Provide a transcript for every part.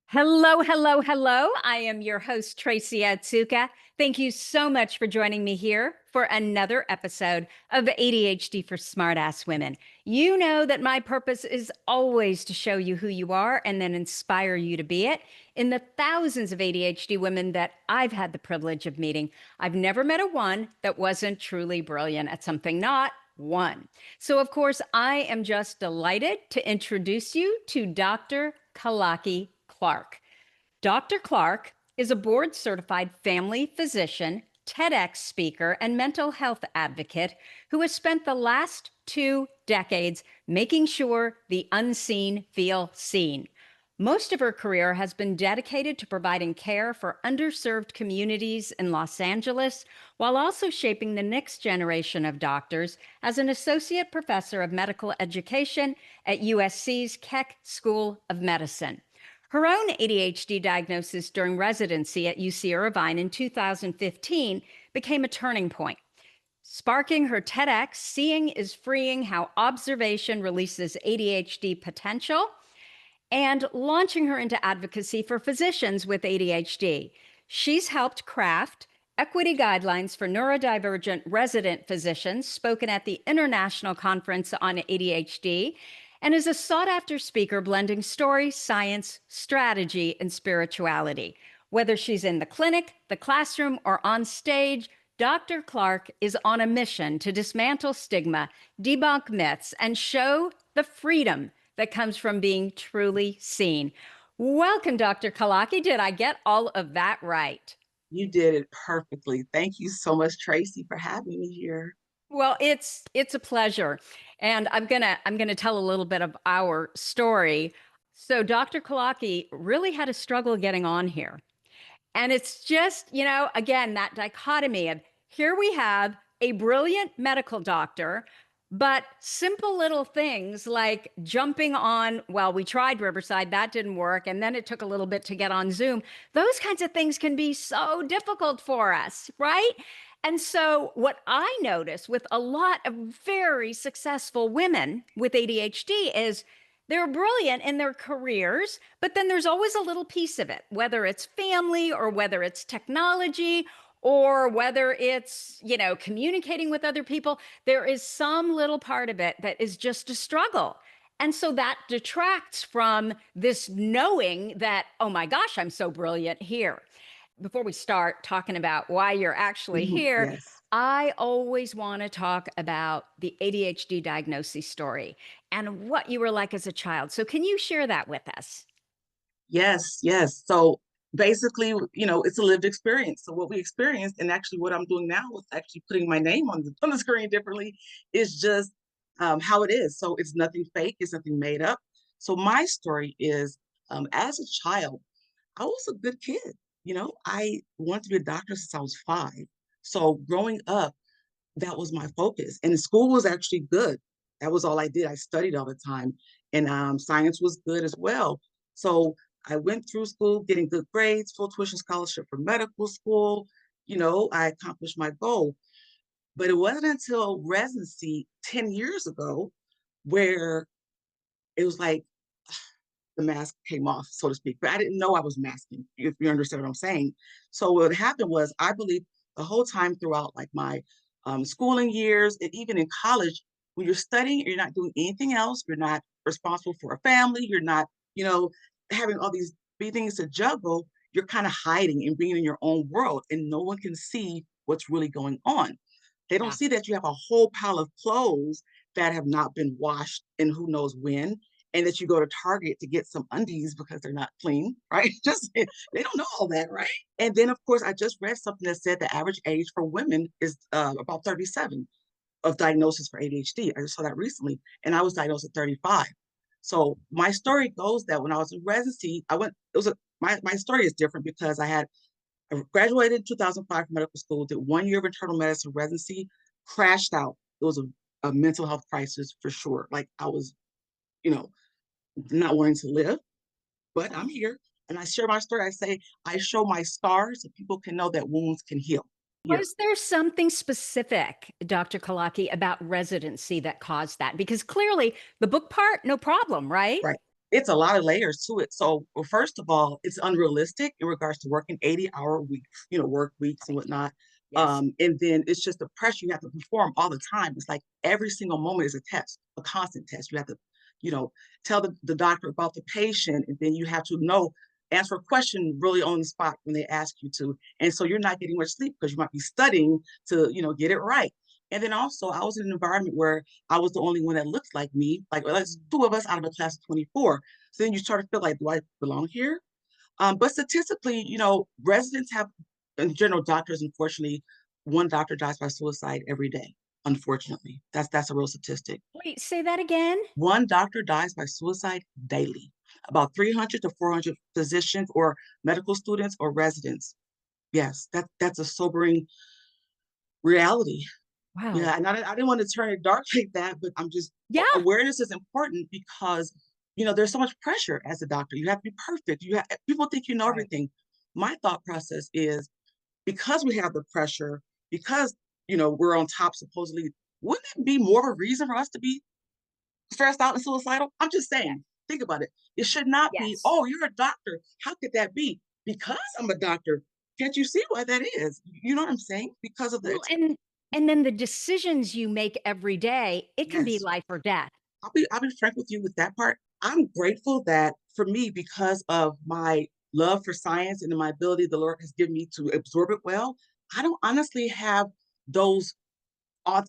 Hello, hello, hello. I am your host, Tracy Atsuka. Thank you so much for joining me here for another episode of ADHD for Smartass Women. You know that my purpose is always to show you who you are and then inspire you to be it. In the thousands of ADHD women that I've had the privilege of meeting, I've never met a one that wasn't truly brilliant at something, not one. So, of course, I am just delighted to introduce you to Dr. Kalaki Clarke. Dr. Clarke is a board certified family physician, TEDx speaker, and mental health advocate who has spent the last 2 decades making sure the unseen feel seen. Most of her career has been dedicated to providing care for underserved communities in Los Angeles, while also shaping the next generation of doctors as an associate professor of medical education at USC's Keck School of Medicine. Her own ADHD diagnosis during residency at UC Irvine in 2015 became a turning point, sparking her TEDx, Seeing is Freeing: How Observation Releases ADHD Potential, and launching her into advocacy for physicians with ADHD. She's helped craft equity guidelines for neurodivergent resident physicians, spoken at the International Conference on ADHD, and is a sought-after speaker blending story, science, strategy, and spirituality. Whether she's in the clinic, the classroom, or on stage, Dr. Clarke is on a mission to dismantle stigma, debunk myths, and show the freedom that comes from being truly seen. Welcome, Dr. Kalaki. Did I get all of that right? You did it perfectly. Thank you so much, Tracy, for having me here. Well, it's a pleasure. And I'm gonna tell a little bit of our story. So Dr. Kalaki really had a struggle getting on here. And it's just, again, that dichotomy of here we have a brilliant medical doctor, but simple little things like jumping on, well, we tried Riverside, that didn't work. And then it took a little bit to get on Zoom. Those kinds of things can be so difficult for us, right? And so, what I notice with a lot of very successful women with ADHD is they're brilliant in their careers, but then there's always a little piece of it, whether it's family or whether it's technology or whether it's, communicating with other people. There is some little part of it that is just a struggle. And so that detracts from this knowing that, oh my gosh, I'm so brilliant here. Before we start talking about why you're actually here, Yes. I always want to talk about the ADHD diagnosis story and what you were like as a child. So, can you share that with us? Yes, yes. So basically, it's a lived experience. So what we experienced, and actually what I'm doing now is actually putting my name on the screen differently, is just how it is. So it's nothing fake, it's nothing made up. So my story is as a child, I was a good kid. I wanted to be a doctor since I was 5. So growing up, that was my focus. And school was actually good. That was all I did. I studied all the time. And science was good as well. So I went through school getting good grades, full tuition scholarship for medical school. I accomplished my goal. But it wasn't until residency 10 years ago where it was like the mask came off, so to speak. But I didn't know I was masking, if you understand what I'm saying. So what happened was, I believe the whole time throughout like my schooling years and even in college, when you're studying, you're not doing anything else. You're not responsible for a family. You're not, you know, having all these big things to juggle. You're kind of hiding and being in your own world, and no one can see what's really going on. They don't Yeah. see that you have a whole pile of clothes that have not been washed and who knows when, and that you go to Target to get some undies because they're not clean, right? Just they don't know all that, right? And then, of course, I just read something that said the average age for women is about 37 of diagnosis for ADHD. I just saw that recently, and I was diagnosed at 35. So my story goes that when I was in residency, I went. It was a my story is different because I graduated in 2005 from medical school, did 1 year of internal medicine residency, crashed out. It was a mental health crisis for sure. Like I was, you know, not wanting to live, but I'm here and I share my story. I say I show my scars so people can know that wounds can heal. Here. Was there something specific, Dr. Kalaki, about residency that caused that? Because clearly the book part, no problem, right? Right. It's a lot of layers to it. So, well, first of all, it's unrealistic in regards to working 80-hour weeks, work weeks and Right. whatnot. Yes. And then it's just the pressure you have to perform all the time. It's like every single moment is a test, a constant test. You have to, you know, tell the doctor about the patient, and then you have to answer a question really on the spot when they ask you to. And so you're not getting much sleep because you might be studying to, get it right. And then also, I was in an environment where I was the only one that looked like me. Like, well, that's Mm. two of us out of a class of 24. So then you start to feel like, do I belong here? But statistically, residents have, in general, doctors, unfortunately, one doctor dies by suicide every day. Unfortunately, that's a real statistic. Wait, say that again? One doctor dies by suicide daily. About 300 to 400 physicians or medical students or residents. Yes, that's a sobering reality. Wow. Yeah, and I didn't want to turn it dark like that, but I'm just Yeah. awareness is important because there's so much pressure as a doctor. You have to be perfect. People think you know Right. everything. My thought process is because we have the pressure, because we're on top supposedly, wouldn't it be more of a reason for us to be stressed out and suicidal? I'm just Yes. saying, think about it. It should not be, Yes. oh, you're a doctor. How could that be? Because I'm a doctor. Can't you see why that is? You know what I'm saying? Because of Well, and then the decisions you make every day, it can be yes. life or death. I'll be frank with you with that part. I'm grateful that for me, because of my love for science and my ability the Lord has given me to absorb it well, I don't honestly have those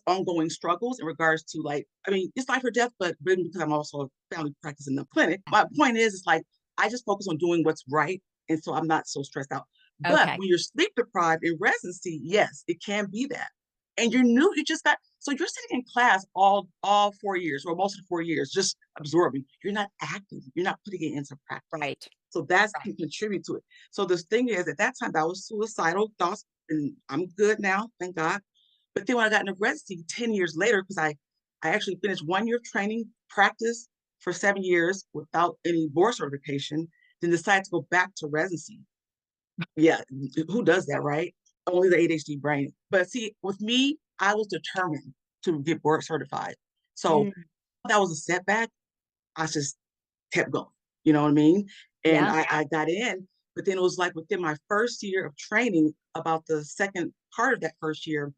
ongoing struggles in regards to like, I mean, it's life or death, but really because I'm also a family practice in the clinic. My point is, it's like I just focus on doing what's right, and so I'm not so stressed out. But Okay. when you're sleep deprived in residency, yes, it can be that. And you're new, you just got so you're sitting in class all 4 years or most of the 4 years, just absorbing. You're not acting, you're not putting it into practice. Right. So that Right. can contribute to it. So the thing is, at that time, I was suicidal thoughts, and I'm good now, thank God. But then when I got into residency 10 years later, because I actually finished 1 year of training practice for 7 years without any board certification, then decided to go back to residency. Yeah, who does that, right? Only the ADHD brain. But see, with me, I was determined to get board certified. So Mm. that was a setback. I just kept going. You know what I mean? And Yeah. I got in, but then it was like within my first year of training, about the second part of that first year,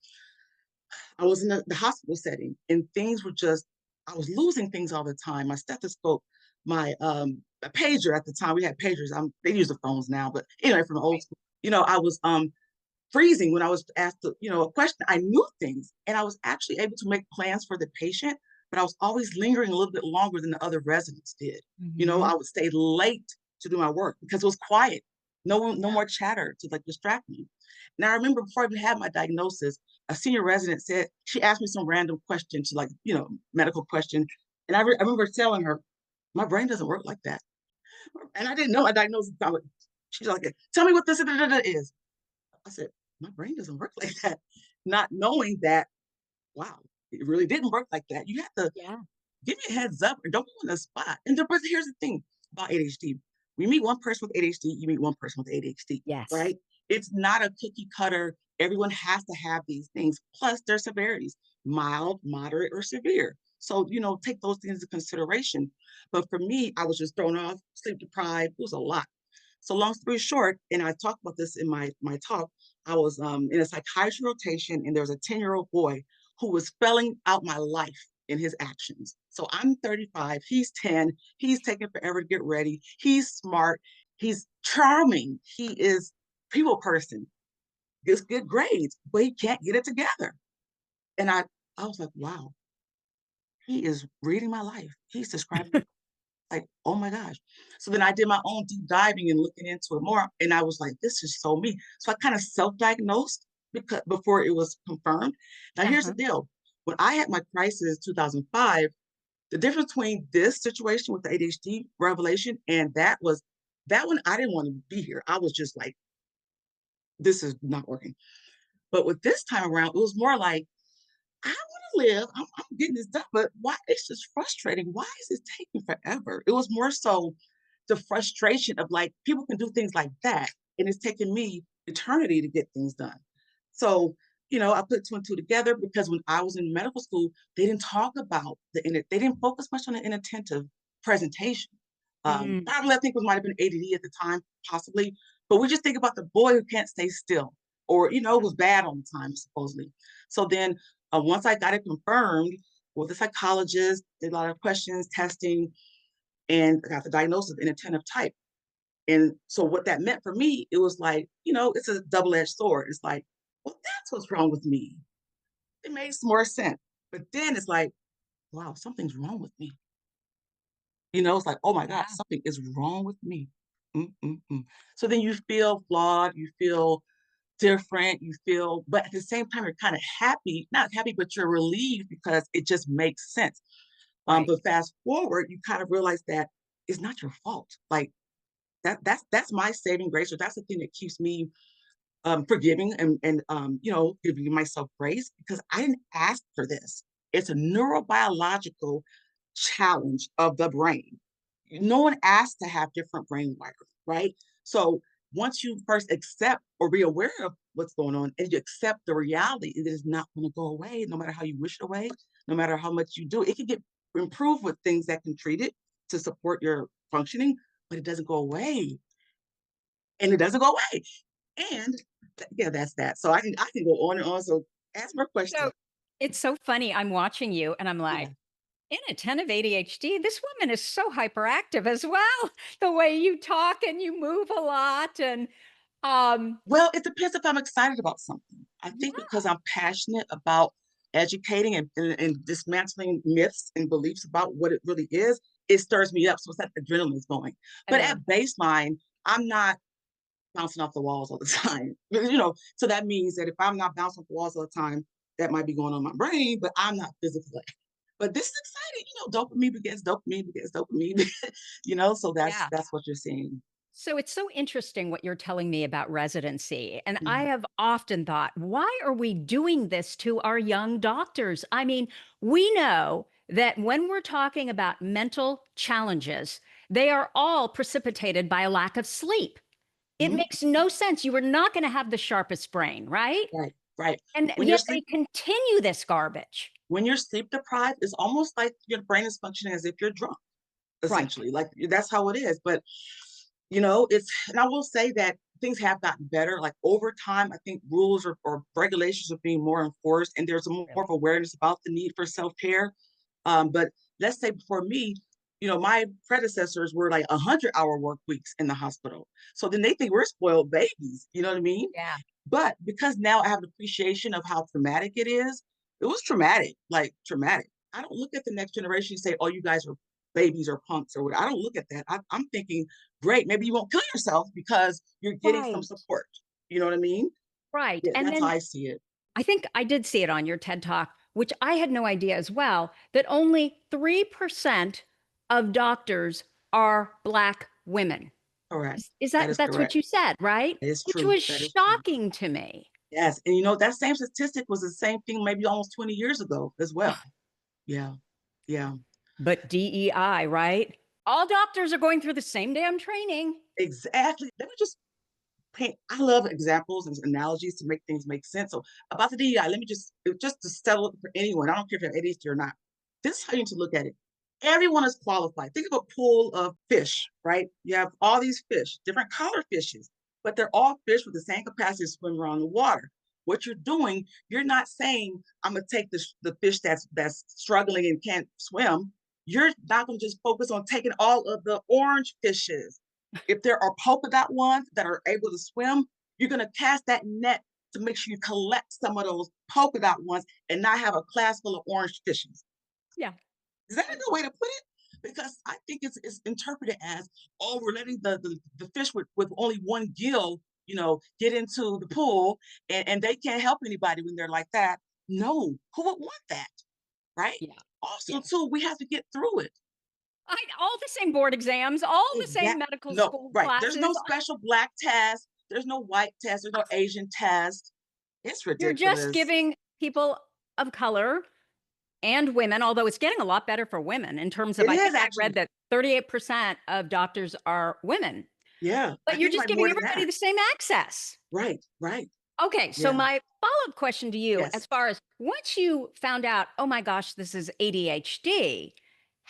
I was in the hospital setting and things were just, I was losing things all the time. My stethoscope, my a pager at the time, we had pagers. They use the phones now, but anyway, from the old Right. school, I was freezing when I was asked a question. I knew things and I was actually able to make plans for the patient, but I was always lingering a little bit longer than the other residents did. Mhm. I would stay late to do my work because it was quiet. No Yeah. more chatter to like distract me. Now I remember before I even had my diagnosis, a senior resident said she asked me some random question to like, medical question. And I remember telling her, my brain doesn't work like that. And I didn't know my diagnosis. She's like, tell me what this is. I said, my brain doesn't work like that. Not knowing that, wow, it really didn't work like that. You have to Yeah. give me a heads up or don't be on the spot. But here's the thing about ADHD. We meet one person with ADHD, you meet one person with ADHD, Yes. right? It's not a cookie cutter. Everyone has to have these things. Plus, their severities, mild, moderate, or severe. So, take those things into consideration. But for me, I was just thrown off, sleep deprived. It was a lot. So long story short, and I talked about this in my talk, I was in a psychiatry rotation, and there was a 10-year-old boy who was spelling out my life in his actions. So I'm 35, he's 10, he's taking forever to get ready, he's smart, he's charming, he is people person, gets good grades, but he can't get it together. And I was like, wow, he is reading my life. He's describing like, oh my gosh. So then I did my own deep diving and looking into it more. And I was like, this is so me. So I kind of self-diagnosed because before it was confirmed. Now here's the Uh-huh. deal. When I had my crisis 2005, the difference between this situation with the ADHD revelation and that was that one I didn't want to be here. I was just like, this is not working. But with this time around, it was more like I want to live. I'm getting this done, but why? It's just frustrating. Why is it taking forever? It was more so the frustration of like people can do things like that, and it's taking me eternity to get things done. So, I put two and two together because when I was in medical school, they didn't talk about they didn't focus much on the inattentive presentation. Mm, Probably I think it might have been ADD at the time, possibly. But we just think about the boy who can't stay still, or was bad all the time, supposedly. So then, once I got it confirmed with a psychologist, did a lot of questions, testing, and I got the diagnosis inattentive type. And so what that meant for me, it was like, it's a double-edged sword. It's like, well, that's what's wrong with me. It makes more sense. But then it's like, wow, something's wrong with me. It's like, oh my God, yeah, something is wrong with me. So then you feel flawed, you feel different, you feel, but at the same time, you're kind of happy, not happy, but you're relieved because it just makes sense. right. But fast forward, you kind of realize that it's not your fault. Like that's my saving grace, or that's the thing that keeps me forgiving and giving myself grace because I didn't ask for this. It's a neurobiological challenge of the brain. No one asked to have different brain wiring, right? So once you first accept or be aware of what's going on and you accept the reality, it is not going to go away, no matter how you wish it away, no matter how much you do. It can get improved with things that can treat it to support your functioning, but it doesn't go away. And it doesn't go away. And yeah, that's that. So I can go on and on. So ask more So questions. it's so funny. I'm watching you and I'm like, Yeah. inattentive ADHD, this woman is so hyperactive as well. The way you talk and you move a lot. And um, Well, it depends if I'm excited about something. I think yeah, because I'm passionate about educating and dismantling myths and beliefs about what it really is, it stirs me up. So it's like adrenaline is going. I But love at baseline, I'm not bouncing off the walls all the time. So that means that if I'm not bouncing off the walls all the time, that might be going on in my brain, but I'm not physically. But this is exciting, dopamine begets dopamine begets dopamine, so that's yeah. that's what you're seeing. So it's so interesting what you're telling me about residency. And I Mhm. have often thought, why are we doing this to our young doctors? I mean, we know that when we're talking about mental challenges, they are all precipitated by a lack of sleep. It Mhm. makes no sense. You are not going to have the sharpest brain, right? Right, right. And When you're yet they sleep continue this garbage. when you're sleep deprived, it's almost like your brain is functioning as if you're drunk, Right. essentially. Like that's how it is. But it's and I will say that things have gotten better. Like over time, I think rules or regulations are being more enforced, and there's more of Really? awareness about the need for self-care. But let's say before me, my predecessors were like 100-hour work weeks in the hospital. So then they think we're spoiled babies. You know what I mean? Yeah. But because now I have an appreciation of how traumatic it is, it was traumatic, like traumatic. I don't look at the next generation and say, "Oh, you guys are babies or punks or what." I don't look at that. I'm thinking, great, maybe you won't kill yourself because you're getting some Right. support. You know what I mean? Right. Yeah, And that's how then I see it. I think I did see it on your TED Talk, which I had no idea as well, that only 3% of doctors are Black women. Correct. Is That that is that's what correct. you said, right? That is Which true. was That is true. shocking to me. Yes, and that same statistic was the same thing maybe almost 20 years ago as well. Yeah, yeah, But DEI, right? All doctors are going through the same damn training. exactly. Let me just paint. I love examples and analogies to make things make sense. So about the DEI, let me just to settle it for anyone. I don't care if you have ADHD or not. This is how you need to look at it. Everyone is qualified. Think of a pool of fish, right? You have all these fish, different color fishes, but they're all fish with the same capacity to swim around the water. What you're doing, you're not saying, I'm gonna take the fish that's struggling and can't swim. You're not gonna just focus on taking all of the orange fishes. If there are polka dot ones that are able to swim, you're gonna cast that net to make sure you collect some of those polka dot ones and not have a class full of orange fishes. Yeah. Is that a good way to put it? Because I think it's interpreted as, oh, we're letting the fish with only one gill, get into the pool and they can't help anybody when they're like that. No, who would want that? Right? Yeah. Also, Yeah. too, we have to get through it. All the same board exams, all the same Exact medical No, school right. There's no classes. special black test, there's no white test, there's no Asian test. It's You're just ridiculous. giving people of color and women, although it's getting a lot better for women in terms of It I is think I read actually. that 38% of doctors are women, Yeah, I but you're think it just might giving more than everybody that. the same access. Right, right. Okay, so Yeah. my follow-up question to you, Yes. as far as once you found out, oh my gosh, this is ADHD,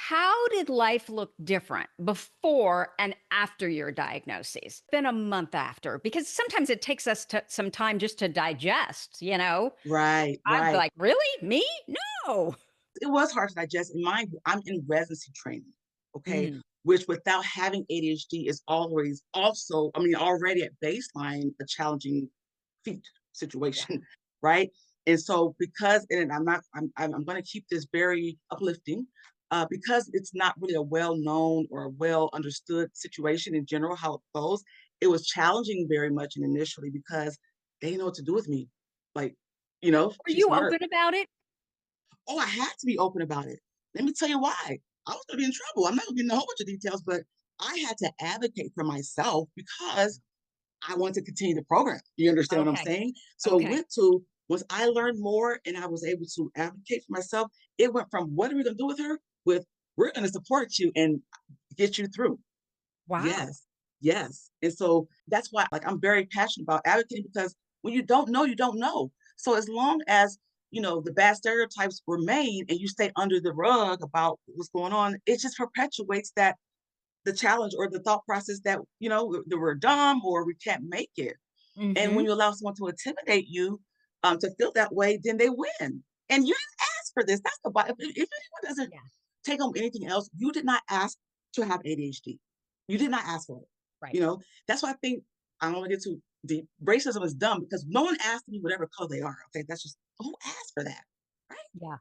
How did life look different before and after your diagnoses? Been a month after, because sometimes it takes us some time just to digest, you know? Right, I'm right. like, really? Me? No. It was hard to digest. And mind you, I'm in residency training, okay? Mm, Which without having ADHD is always also, I mean, already at baseline, a challenging feat yeah. situation, right? And so because, and I'm not, I'm going to keep this very uplifting, because it's not really a well-known or a well-understood situation in general, how it goes. It was challenging very much and initially because they didn't know what to do with me. Like, Were she's you smart. open about it? Oh, I had to be open about it. Let me tell you why. I was gonna be in trouble. I'm not gonna get into a whole bunch of details, but I had to advocate for myself because I wanted to continue the program. You understand what I'm Okay. saying? So it Okay. went to once I learned more and I was able to advocate for myself, it went from what are we gonna do with her? With we're gonna support you and get you through. Wow. Yes. Yes. And so that's why like I'm very passionate about advocating because when you don't know, you don't know. So as long as the bad stereotypes were made and you stay under the rug about what's going on, it just perpetuates that the challenge or the thought process that, that we're dumb or we can't make it. And when Mhm. you allow someone to intimidate you to feel that way, then they win. And you didn't ask for this. That's the if anyone doesn't Yeah. take home anything else, you did not ask to have ADHD. You did not ask for it. Right. You know, that's why I think I don't want to get too deep. Racism is dumb because no one asked me whatever color they are. Okay, that's just who asked for that, right? Yeah.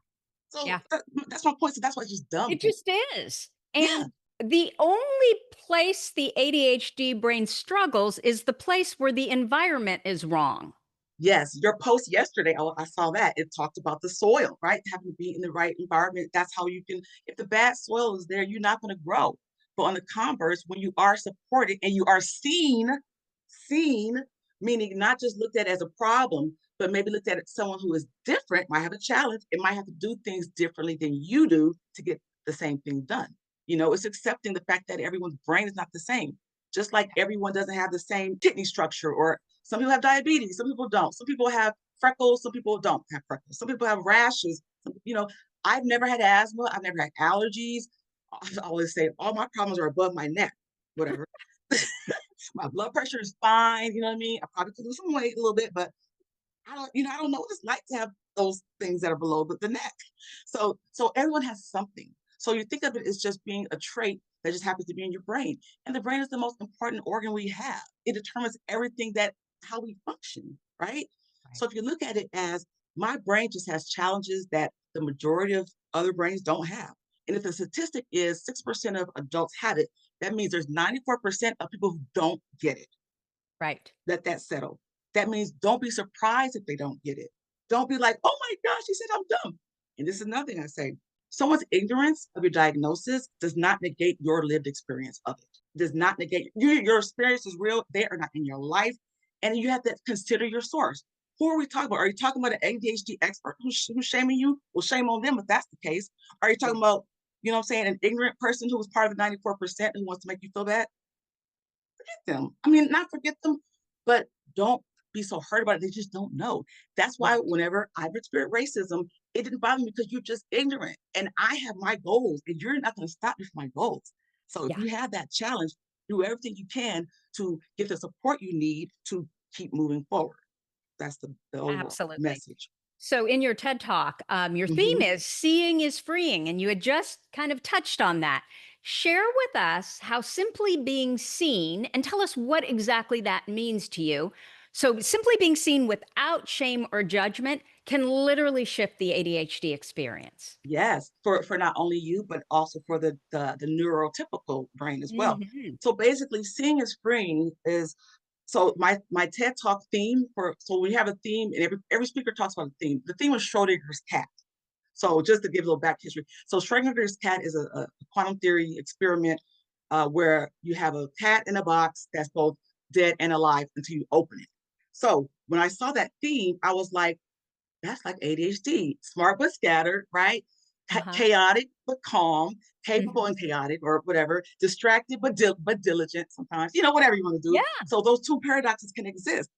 So Yeah. that's my point. So that's why it's just dumb. It just is. Yeah. And the only place the ADHD brain struggles is the place where the environment is wrong. Yes, your post yesterday, I saw that. It talked about the soil, right? Having to be in the right environment. That's how you can, if the bad soil is there, you're not going to grow. But on the converse, when you are supported and you are seen, meaning not just looked at as a problem, but maybe looked at as someone who is different, might have a challenge, it might have to do things differently than you do to get the same thing done. It's accepting the fact that everyone's brain is not the same. Just like everyone doesn't have the same kidney structure or some people have diabetes, some people don't. Some people have freckles, some people don't have freckles. Some people have rashes. I've never had asthma. I've never had allergies. I always say all my problems are above my neck, whatever. My blood pressure is fine. You know what I mean? I probably could lose some weight a little bit, but I don't know what it's like to have those things that are below the neck. So everyone has something. So you think of it as just being a trait that just happens to be in your brain. And the brain is the most important organ we have. It determines everything that how we function, right? Right. So if you look at it as my brain just has challenges that the majority of other brains don't have. And if the statistic is 6% of adults have it, that means there's 94% of people who don't get it. Right. Let that settle. That means don't be surprised if they don't get it. Don't be like, oh my gosh, she said I'm dumb. And this is another thing I say. Someone's ignorance of your diagnosis does not negate your lived experience of it. Does not negate your experience is real. They are not in your life. And you have to consider your source. Who are we talking about? Are you talking about an ADHD expert who's shaming you? Well, shame on them if that's the case. Are you Yeah. talking about, what I'm saying, an ignorant person who was part of the 94% who wants to make you feel bad? Them. I mean, not forget them, but don't be so hurt about it. They just don't know. That's why Right. whenever I've experienced racism, it didn't bother me because you're just ignorant. And I have my goals, and you're not going to stop me from my goals. So if Yeah. you have that challenge, do everything you can to get the support you need to keep moving forward. That's the overall Absolutely. message. So, in your TED talk, your theme Mhm. is seeing is freeing, and you had just kind of touched on that. Share with us how simply being seen, and tell us what exactly that means to you. So, simply being seen without shame or judgment can literally shift the ADHD experience. Yes, for not only you, but also for the neurotypical brain as well. Hmm. So basically, seeing is freeing is so my TED Talk theme for so we have a theme and every speaker talks about a theme. The theme was Schrodinger's cat. So just to give a little back history, so Schrodinger's cat is a quantum theory experiment where you have a cat in a box that's both dead and alive until you open it. So when I saw that theme, I was like that's like ADHD, smart but scattered, right? Uh-huh. Chaotic but calm, capable Hmm. and chaotic, or whatever. Distracted but but diligent sometimes. Whatever you want to do. Yeah, So those two paradoxes can exist.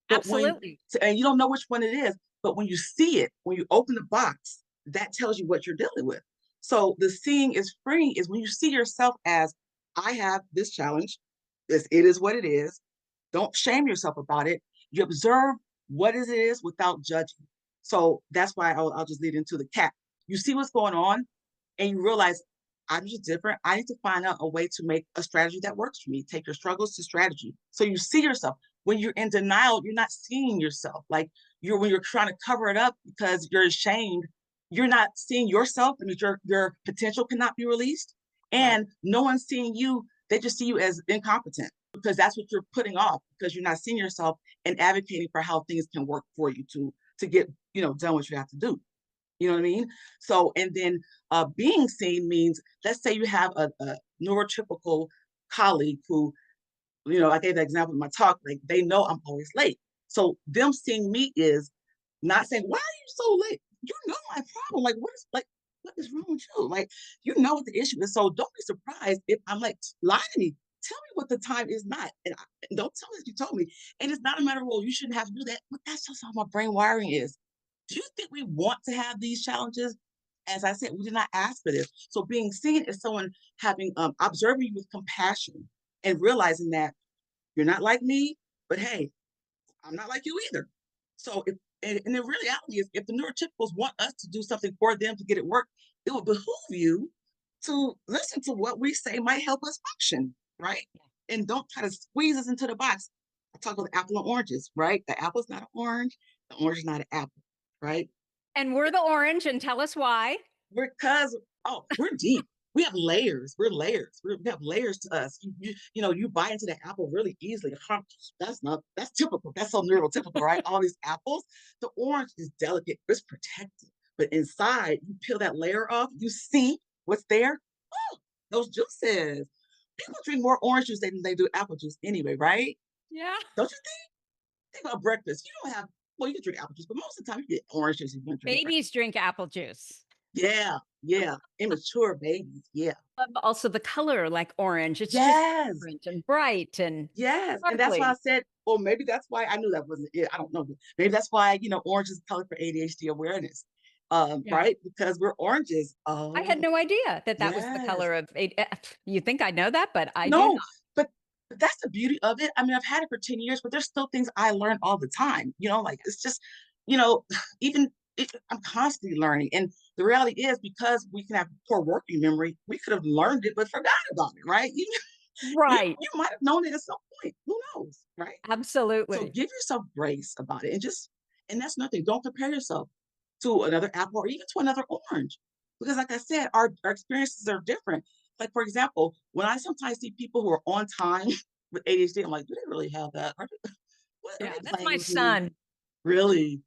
But absolutely. and you don't know which one it is, but when you see it, when you open the box, that tells you what you're dealing with. So the seeing is freeing is when you see yourself as, I have this challenge. It is what it is. Don't shame yourself about it. You observe what it is without judging. So that's why I'll just lead into the cat. You see what's going on and you realize I'm just different. I need to find out a way to make a strategy that works for me. Take your struggles to strategy. So you see yourself. When you're in denial, you're not seeing yourself. Like when you're trying to cover it up because you're ashamed, you're not seeing yourself and your potential cannot be released. Right. And no one's seeing you. They just see you as incompetent because that's what you're putting off because you're not seeing yourself and advocating for how things can work for you to get, done what you have to do. You know what I mean? So, and then being seen means, let's say you have a neurotypical colleague who, I gave that example in my talk, like they know I'm always late. So them seeing me is not saying, why are you so late? You know my problem. Like, what is wrong with you? Like, you know what the issue is. So don't be surprised if I'm like, lie to me. Tell me what the time is not. And don't tell me that you told me. And it's not a matter of, well, you shouldn't have to do that. But that's just how my brain wiring is. Do you think we want to have these challenges? As I said, we did not ask for this. So being seen as someone having observing you with compassion and realizing that you're not like me, but hey, I'm not like you either. So if and the reality is if the neurotypicals want us to do something for them to get it work, it would behoove you to listen to what we say might help us function, right? And don't try to squeeze us into the box. I talk about apple and oranges, right? The apple's not an orange, the orange is not an apple, right? And we're the orange, and tell us why. Because we're deep. We have layers. We're layers. We have layers to us. You buy into the apple really easily. Huh, that's typical. That's so neurotypical, right? All these apples. The orange is delicate. It's protected. But inside, you peel that layer off, you see what's there. Oh, those juices. People drink more orange juice than they do apple juice anyway, right? Yeah. Don't you think about breakfast? You don't have, well, you can drink apple juice, but most of the time you get orange juice if you want to drink breakfast. Babies drink apple juice. Yeah, yeah, immature babies, yeah. Love also the color like orange. It's just Yes, vibrant and bright and yes, and that's why I sparkly. said, or maybe that's why I knew that wasn't it, I don't know, maybe that's why, orange is the color for ADHD awareness, Yeah. right? Because we're oranges. I had Oh, no idea that that was the yes. color of you think I know that, but I do No, not. but that's the beauty of it. I mean, I've had it for 10 years, but there's still things I learn all the time, like, it's just, you know, even I'm constantly learning, and the reality is because we can have poor working memory, we could have learned it but forgot about it, right? You Right. you might have known it at some point. Who knows, right? So Absolutely. give yourself grace about it and that's nothing. Don't compare yourself to another apple or even to another orange. Because like I said, our experiences are different. Like for example, when I sometimes see people who are on time with ADHD, I'm like, do they really have that? Are Yeah, they that's playing my with me? son. Really?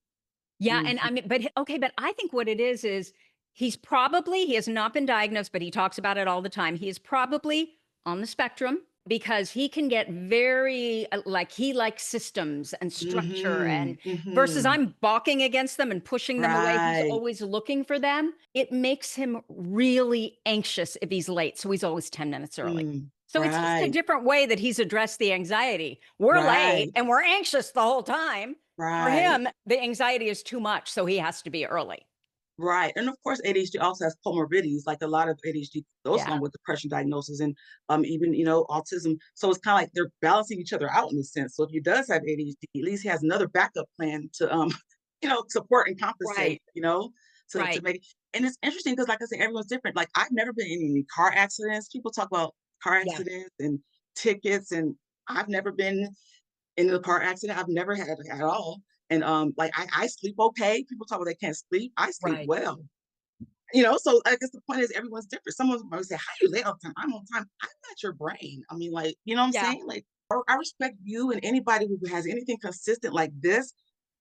Yeah, Mhm. and I mean, okay, but I think what it is he has not been diagnosed, but he talks about it all the time. He is probably on the spectrum because he can get very like he likes systems and structure and Mhm. versus Mhm. I'm balking against them and pushing them away. He's Right. always looking for them. It makes him really anxious if he's late, so he's always 10 minutes early. Mm. So it's just a Right. different way that he's addressed the anxiety. We're late Right. and we're anxious the whole time. For Right. him, the anxiety is too much, so he has to be early. Right, and of course, ADHD also has comorbidities, like a lot of ADHD goes Yeah, along with depression diagnosis and, even, autism. So it's kinda like they're balancing each other out in a sense. So if he does have ADHD, at least he has another backup plan to, support and right, compensate, to right. make and it's interesting because, like I said, everyone's different. Like, I've never been in any car accidents. People talk about car Yeah, accidents and tickets, and I've never been in a car accident. I've never had it at all. And like I sleep okay. People talk about they can't sleep. I sleep right. well. So I guess the point is everyone's different. Someone might say, how you late all the time? I'm on time. I'm not your brain. I mean, like, you know what I'm Yeah. saying? Like, I respect you and anybody who has anything consistent like this.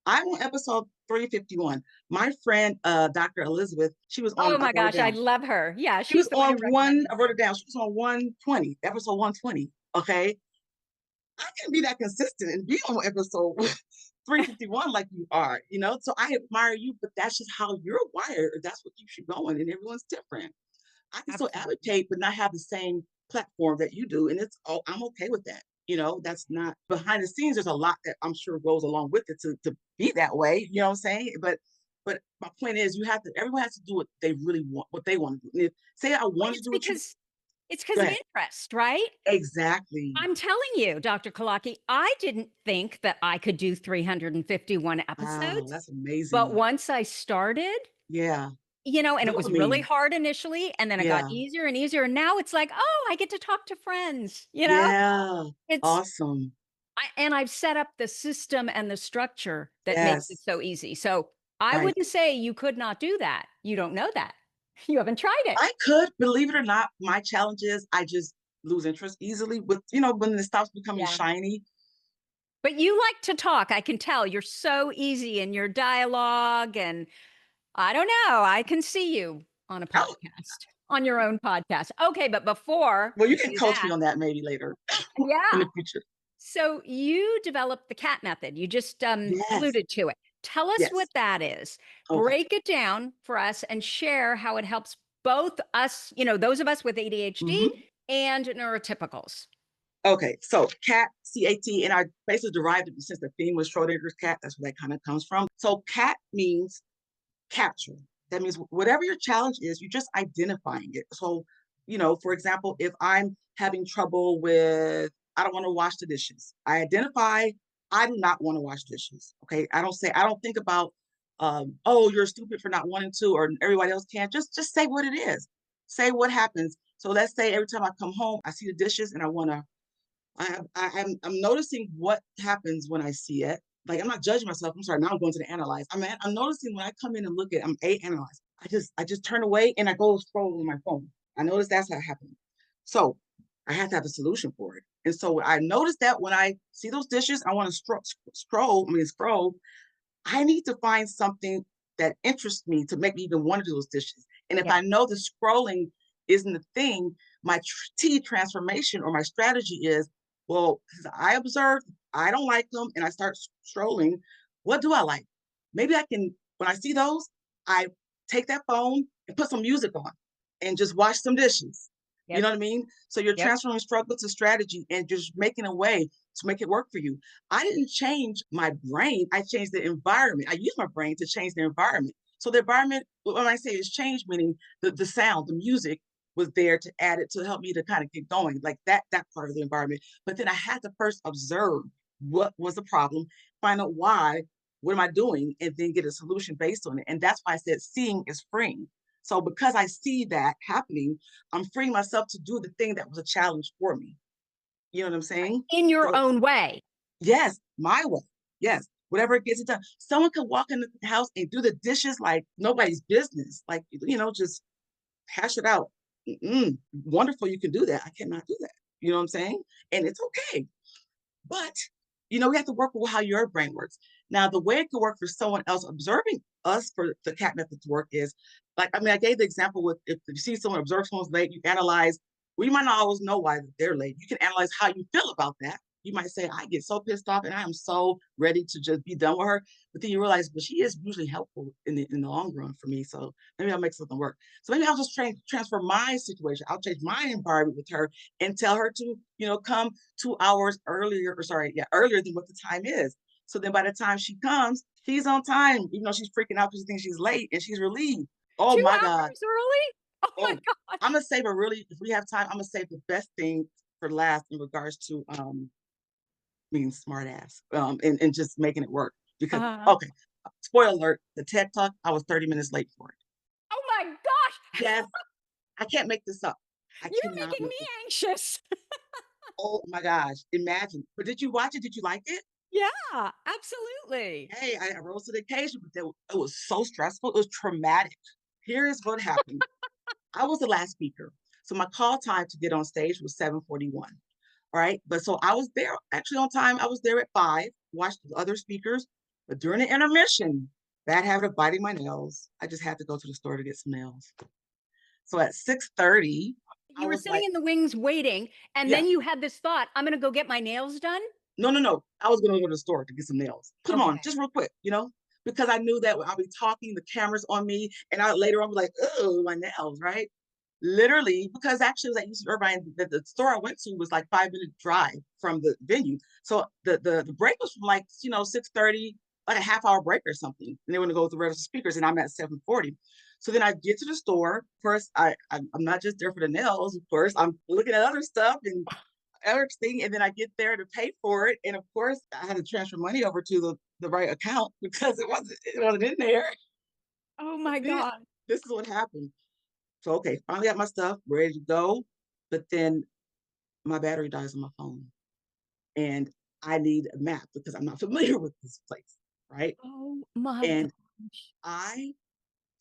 I'm on episode 351. My friend, Dr. Elizabeth, she was on, Oh I my wrote it gosh, I down. love her. Yeah, She she's was the one who on recommended I wrote her. it down. She was on 120, episode 120. Okay. I can't be that consistent and be on episode 351 like you are, So I admire you, but that's just how you're wired. That's what keeps you going, and everyone's different. I can still Absolutely. advocate, but not have the same platform that you do. And I'm okay with that. That's not behind the scenes. There's a lot that I'm sure goes along with it to be that way. You know what I'm saying? But But my point is, everyone has to do what they really want, what they want to do. And if, say I Well, wanted to do what you, it's go because of ahead. interest, right? Exactly. I'm telling you, Dr. Kalaki, I didn't think that I could do 351 Wow, episodes, that's but amazing. once I started, Yeah. and it was really Dopamine. hard initially, and then it got Yeah. easier and easier, and now it's like, "Oh, I get to talk to friends," you know? Yeah. It's Awesome. and I've set up the system and the structure that makes it Yes. so easy. So, I Right. wouldn't say you could not do that. You don't know that. You haven't tried it. I could, believe it or not, my challenge is I just lose interest easily with, when it stops becoming Yeah. shiny. But you like to talk, I can tell. You're so easy in your dialogue, and I don't know, I can see you on a Oh, podcast, on your own podcast. Okay, but before well, you we can do coach me that, on that maybe later in yeah. the future. So you developed the CAT method. You just Yes. alluded to it. Tell us what Yes. that is. Okay. Break it down for us and share how it helps both us, those of us with ADHD Mhm. and neurotypicals. Okay, so cat, CAT, and I basically derived it since the theme was Schrodinger's cat. That's where that kind of comes from. So cat means capture. That means whatever your challenge is, you're just identifying it. So, for example, if I'm having trouble with, I don't want to wash the dishes, I identify, I do not want to wash dishes. Okay. I don't think about, oh, you're stupid for not wanting to, or everybody else can. Just say what it is. Say what happens. So let's say every time I come home, I see the dishes and I want to I'm noticing what happens when I see it. Like, I'm not judging myself. I'm sorry. Now I'm going to the analyze. I'm noticing when I come in and look at, I'm analyze. I just turn away and I go scroll on my phone. I notice that's how it happened. So I have to have a solution for it. And so I noticed that when I see those dishes, I want to scroll. I need to find something that interests me to make me even want to do those dishes. And if Yeah. I know the scrolling isn't the thing, my T transformation or my strategy is, well, because I observe, I don't like them, and I start scrolling. What do I like? Maybe I can, when I see those, I take that phone and put some music on and just wash some dishes. You Yep. know what I mean? So you're Yep. transferring struggle to strategy and just making a way to make it work for you. I didn't change my brain. I changed the environment. I used my brain to change the environment. So the environment, when I say it's changed, meaning the sound, the music was there to add it to help me to kind of get going, like that part of the environment. But then I had to first observe what was the problem, find out why, what am I doing, and then get a solution based on it. And that's why I said seeing is freeing. So because I see that happening, I'm freeing myself to do the thing that was a challenge for me. You know what I'm saying? In your So own way. yes, my way. Yes, whatever gets it done. Someone could walk in the house and do the dishes like nobody's business. Like, just hash it out. Wonderful, you can do that. I cannot do that. You know what I'm saying? And it's okay. But, we have to work with how your brain works. Now, the way it could work for someone else observing us for the cat method to work is like, I gave the example with if you see someone observe someone's late, you analyze, well, you might not always know why they're late. You can analyze how you feel about that. You might say, I get so pissed off and I am so ready to just be done with her. But then you realize, but she is usually helpful in the long run for me. So maybe I'll make something work. So maybe I'll just transfer my situation. I'll change my environment with her and tell her to, come 2 hours earlier, or sorry, yeah, earlier than what the time is. So then by the time she comes, she's on time, even though she's freaking out because she thinks she's late and she's relieved. Oh 2 my God. hours early? Oh my Oh, I'm gosh. gonna save a really, if we have time, I'm gonna save the best thing for last in regards to being smart ass. And just making it work. Because Uh, okay, spoiler alert, the TED talk, I was 30 minutes late for it. oh my gosh. Yes, I can't make this up. I You're cannot making make me this. anxious. Oh my gosh, imagine. But did you watch it? Did you like it? Yeah, absolutely. Hey, I rose to the occasion, but it was so stressful. It was traumatic. Here is what happened. I was the last speaker. So my call time to get on stage was 7:41. All right. But so I was there actually on time. I was there at 5, watched the other speakers. But during the intermission, bad habit of biting my nails. I just had to go to the store to get some nails. So at 6:30, I You were was sitting like, in the wings waiting, and yeah, then you had this thought, "I'm gonna go get my nails done?" no, no, no. I was gonna go to the store to get some nails. Put them on Okay. just real quick, because I knew that I'll be talking, the camera's on me, and I later on be like, oh, my nails, right? Literally, because actually it was at UC Irvine, the store I went to was like 5-minute drive from the venue. So the break was from like, 6:30. like a half-hour break or something, and they want to go with the rest of the speakers, and I'm at 7:40. So then I get to the store. First, I'm not just there for the nails. Of course, I'm looking at other stuff and everything, and then I get there to pay for it, and of course, I had to transfer money over to the right account because it wasn't in there. Oh But my then God. this is what happened. So okay, finally got my stuff ready to go, but then my battery dies on my phone, and I need a map because I'm not familiar with this place, right? Oh my And gosh. I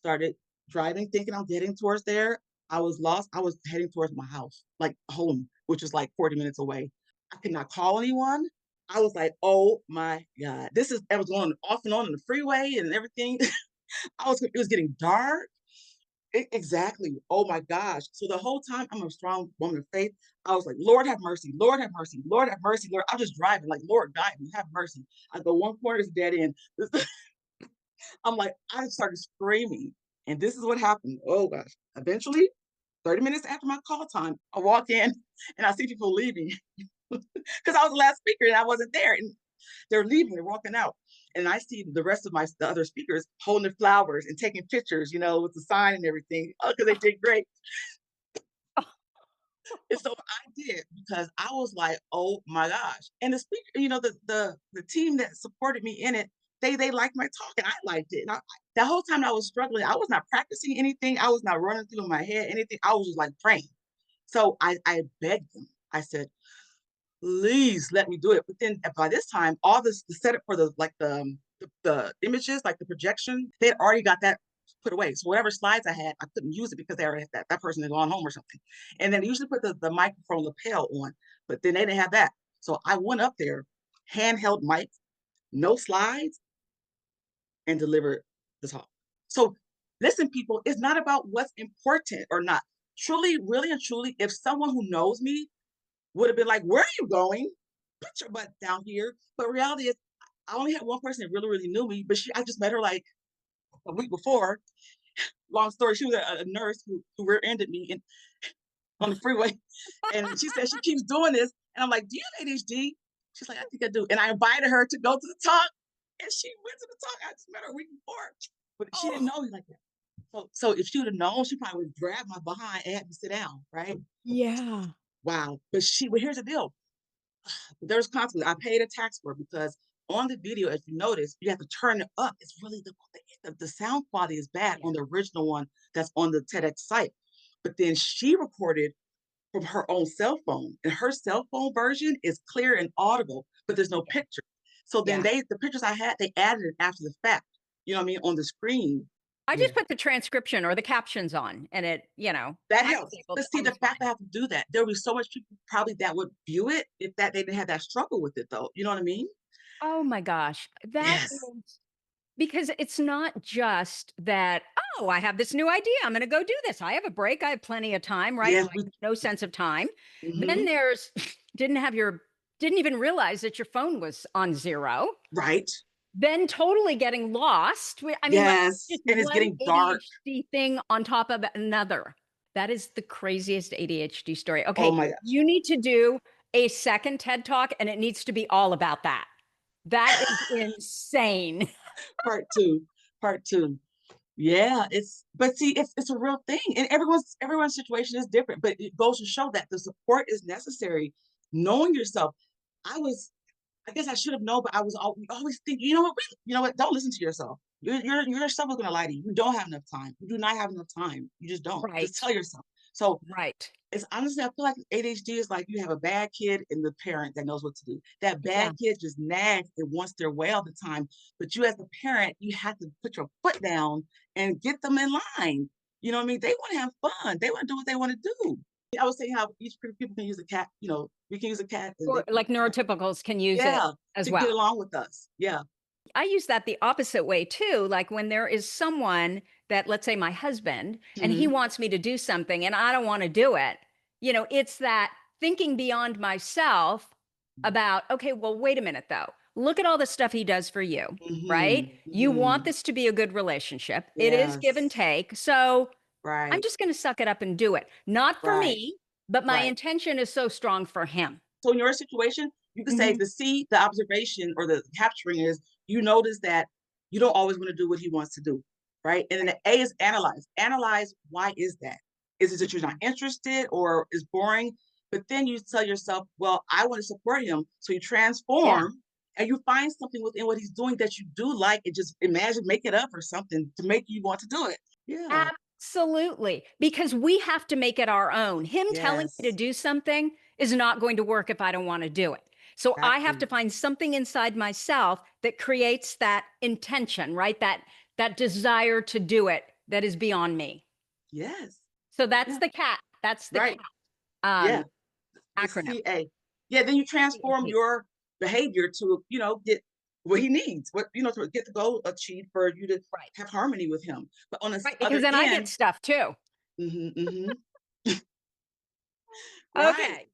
started driving, thinking I'm getting towards there. I was lost. I was heading towards my house, like home, which is like 40 minutes away. I could not call anyone. I was like, oh my God. I was going off and on in the freeway and everything. It was getting dark. Exactly. Oh my gosh. So the whole time I'm a strong woman of faith. I was like, Lord have mercy, Lord have mercy, Lord have mercy, Lord. I'm just driving, like, Lord guide me, have mercy. I go one corner is dead end. I'm like, I started screaming. And this is what happened. Oh gosh. Eventually, 30 minutes after my call time, I walk in and I see people leaving because I was the last speaker and I wasn't there. And they're leaving, they're walking out. And I see the rest of the other speakers holding their flowers and taking pictures, with the sign and everything, because they did great. And so I did because I was like, "Oh my gosh." And the speaker, the team that supported me in it, they liked my talk and I liked it. And the whole time I was struggling, I was not practicing anything. I was not running through my head anything. I was just like praying. So I begged them. I said, "Please let me do it." But then by this time, all the setup for the images, like the projection, they had already got that put away. So whatever slides I had, I couldn't use it because they already had that person had gone home or something. And then they usually put the microphone lapel on, but then they didn't have that. So I went up there, handheld mic, no slides, and delivered the talk. So listen, people, it's not about what's important or not. Truly, really and truly, if someone who knows me would have been like, "Where are you going? Put your butt down here." But reality is, I only had one person that really, really knew me, but I just met her like a week before. Long story, she was a nurse who rear-ended me on the freeway. And she said she keeps doing this. And I'm like, "Do you have ADHD?" She's like, "I think I do." And I invited her to go to the talk. And she went to the talk. I just met her a week before. But she didn't Oh, know me like that. So if she would have known, she probably would have grabbed my behind and had me sit down, right? yeah. Wow. But here's the deal. There's consequences. I paid a tax for it because on the video, if you notice, you have to turn it up. It's really the sound quality is bad Yeah. on the original one that's on the TEDx site. But then she recorded from her own cell phone, and her cell phone version is clear and audible, but there's no Yeah. picture. So then Yeah. the pictures I had, they added it after the fact. You know what I mean? On the screen. I Yeah. just put the transcription or the captions on and That I was helps. able But to, see, I the was fact that I fine. have to do that, there'll be so much people probably that would view it if that they didn't have that struggle with it though. You know what I mean? Oh my gosh. That Yes. is because it's not just that, oh, I have this new idea. I'm going to go do this. I have a break. I have plenty of time, right? Yes, Like no sense of time. Then mhm. there's didn't have your didn't even realize that your phone was on zero. Right. Then totally getting lost. I mean, like Yes, just and it's one getting dark. ADHD thing on top of another. That is the craziest ADHD story. Oh Okay, my gosh. you need to do a second TED Talk, and it needs to be all about that. That is insane. Part 2, part 2. Yeah, but see, it's a real thing, and everyone's situation is different, but it goes to show that the support is necessary. Knowing yourself, I was I guess I should have known, but I was always thinking, you know what? Don't listen to yourself. Yourself is gonna lie to you. You don't have enough time. You do not have enough time. You just don't. Just Right. tell yourself. So Right. it's honestly, I feel like ADHD is like you have a bad kid and the parent that knows what to do. That Yeah. bad kid just nags and wants their way all the time. But you as the parent, you have to put your foot down and get them in line. You know what I mean? They want to have fun. They want to do what they want to do. I was saying how each people can use a cat, we can use a cat and they Or can use like a cat. neurotypicals can use it Yeah, as to get well. along with us. Yeah. I use that the opposite way too. Like when there is someone that, let's say my husband, and he Mhm. wants me to do something and I don't want to do it, it's that thinking beyond myself about, okay, well, wait a minute though. Look at all the stuff he does for you, right? Mhm. You want Mhm. this to be a good relationship. It is give and Yes. take. So I'm Right. just going to suck it up and do it. Not for Right. me, but my Right. intention is so strong for him. So in your situation, You could say Mhm. the C, the observation or the capturing is you notice that you don't always want to do what he wants to do, right? And then Right. the A is analyze. Analyze, why is that? Is it that you're not Mhm. interested or is boring? But then you tell yourself, well, I want to support him. So you Yeah. transform and you find something within what he's doing that you do like and just imagine, make it up or something to make you want to do it. Yeah. Absolutely, because we have to make it our own. Him telling me to Yes. do something is not going to work if I don't wanna do it. So I have to Exactly. find something inside myself that creates that intention, right? That desire to do it that is beyond me. Yes. So that's Yeah. the CAT. That's the CAT, Right. Yeah. um, The acronym. CA. Yeah, then you transform CAT. your behavior to, get what he needs, to get the goal achieved for you to Right. have harmony with him. But on this Right, because other then I get end, stuff too. mhm, mhm, right. Okay.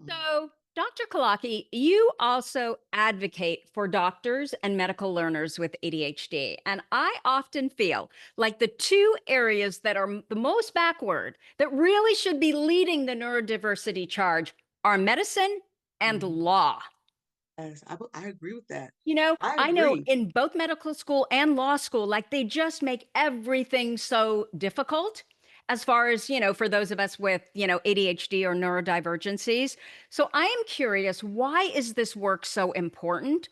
So, Dr. Kalaki, you also advocate for doctors and medical learners with ADHD. And I often feel like the two areas that are the most backward, that really should be leading the neurodiversity charge, are medicine and Mhm. law. Yes, I agree with that. I I know agree. in both medical school and law school, like they just make everything so difficult as far as, for those of us with, ADHD or neurodivergencies. So I am curious, why is this work so important?